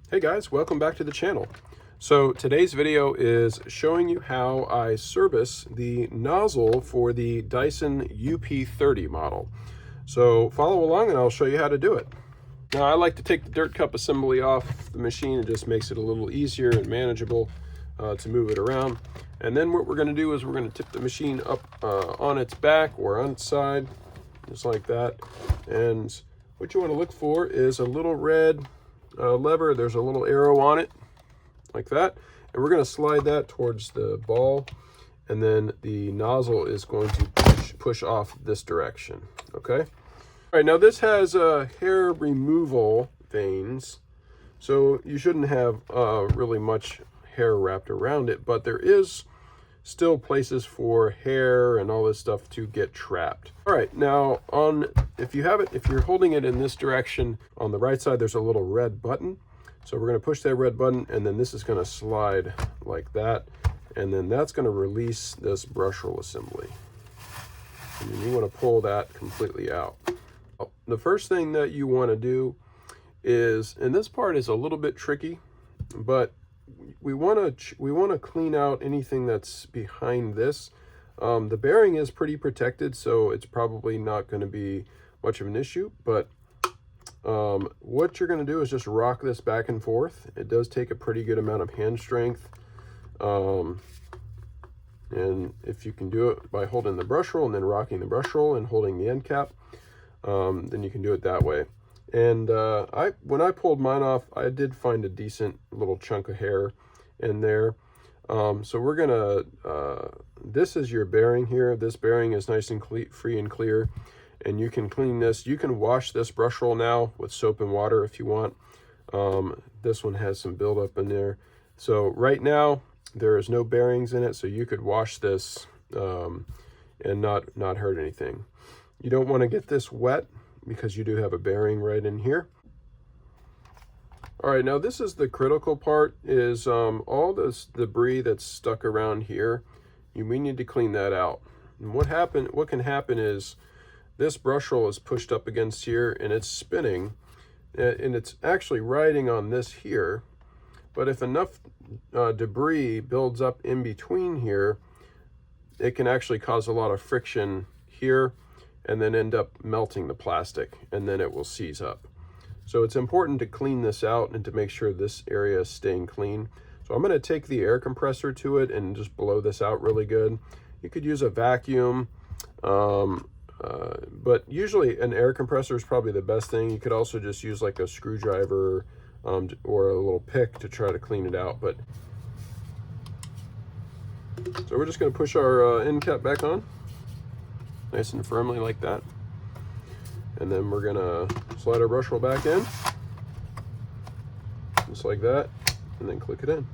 Hey guys, welcome back to the channel. So today's video is showing you how I service the nozzle for the Dyson UP30 model. So follow along and I'll show you how to do it. Now I like to take the dirt cup assembly off the machine. It just makes it a little easier and manageable to move it around. And then what we're going to do is we're going to tip the machine up on its back or on its side, just like that. And what you want to look for is a little red lever. There's a little arrow on it like that, and we're going to slide that towards the ball, and then the nozzle is going to push off this direction. Okay, all right, now this has hair removal vanes, so you shouldn't have really much hair wrapped around it, but there is still places for hair and all this stuff to get trapped. All right, now if you're holding it in this direction, on the right side there's a little red button. So we're going to push that red button, and then this is going to slide like that, and then that's going to release this brush roll assembly. And then you want to pull that completely out. The first thing that you want to do is, and this part is a little bit tricky, but we want to clean out anything that's behind this. The bearing is pretty protected, so it's probably not going to be much of an issue, but what you're going to do is just rock this back and forth. It does take a pretty good amount of hand strength, and if you can do it by holding the brush roll and then rocking the brush roll and holding the end cap, then you can do it that way. And when I pulled mine off, I did find a decent little chunk of hair in there. So we're gonna, this is your bearing here. This bearing is nice and free and clear, and you can clean this. You can wash this brush roll now with soap and water if you want. This one has some buildup in there. So right now there is no bearings in it, so you could wash this and not hurt anything. You don't want to get this wet because you do have a bearing right in here. All right, now this is the critical part, is all this debris that's stuck around here. We need to clean that out. And what can happen is this brush roll is pushed up against here and it's spinning, and it's actually riding on this here. But if enough debris builds up in between here, it can actually cause a lot of friction here and then end up melting the plastic, and then it will seize up. So it's important to clean this out and to make sure this area is staying clean. So I'm going to take the air compressor to it and just blow this out really good. You could use a vacuum, but usually an air compressor is probably the best thing. You could also just use like a screwdriver or a little pick to try to clean it out. But so we're just going to push our end cap back on nice and firmly like that, and then we're gonna slide our brush roll back in just like that, and then click it in.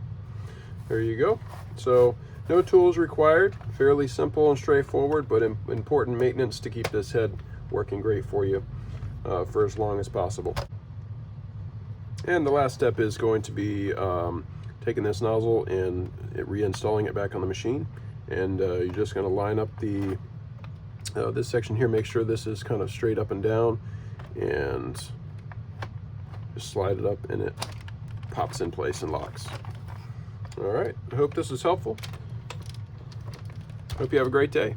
There you go. So no tools required, fairly simple and straightforward, but important maintenance to keep this head working great for you for as long as possible. And the last step is going to be taking this nozzle and reinstalling it back on the machine, and you're just going to line up this section here, make sure this is kind of straight up and down, and just slide it up and it pops in place and locks. All right, I hope this was helpful. Hope you have a great day.